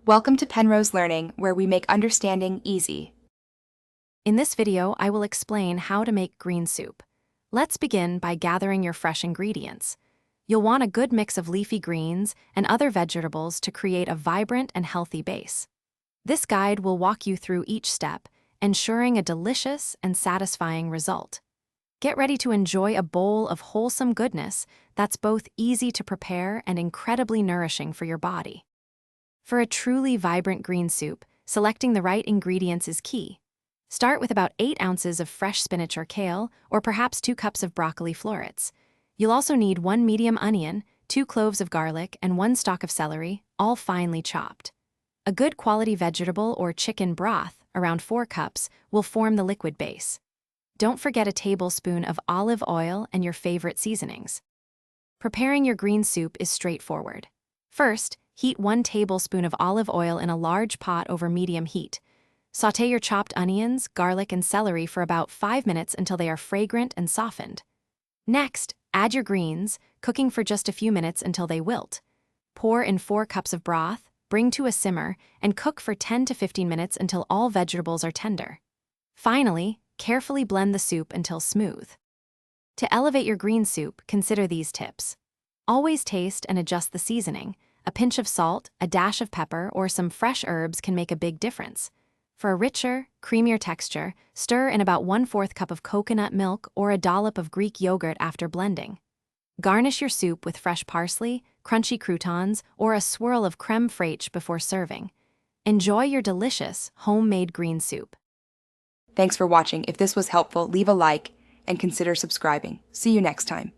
Welcome to Penrose Learning, where we make understanding easy. In this video, I will explain how to make green soup. Let's begin by gathering your fresh ingredients. You'll want a good mix of leafy greens and other vegetables to create a vibrant and healthy base. This guide will walk you through each step, ensuring a delicious and satisfying result. Get ready to enjoy a bowl of wholesome goodness that's both easy to prepare and incredibly nourishing for your body. For a truly vibrant green soup, selecting the right ingredients is key. Start with about 8 ounces of fresh spinach or kale, or perhaps 2 cups of broccoli florets. You'll also need 1 medium onion, 2 cloves of garlic, and 1 stalk of celery, all finely chopped. A good quality vegetable or chicken broth, around 4 cups, will form the liquid base. Don't forget a tablespoon of olive oil and your favorite seasonings. Preparing your green soup is straightforward. First, heat 1 tablespoon of olive oil in a large pot over medium heat. Sauté your chopped onions, garlic, and celery for about 5 minutes until they are fragrant and softened. Next, add your greens, cooking for just a few minutes until they wilt. Pour in 4 cups of broth, bring to a simmer, and cook for 10 to 15 minutes until all vegetables are tender. Finally, carefully blend the soup until smooth. To elevate your green soup, consider these tips. Always taste and adjust the seasoning. A pinch of salt, a dash of pepper, or some fresh herbs can make a big difference. For a richer, creamier texture, stir in about 1/4 cup of coconut milk or a dollop of Greek yogurt after blending. Garnish your soup with fresh parsley, crunchy croutons, or a swirl of crème fraiche before serving. Enjoy your delicious, homemade green soup. Thanks for watching. If this was helpful, leave a like and consider subscribing. See you next time.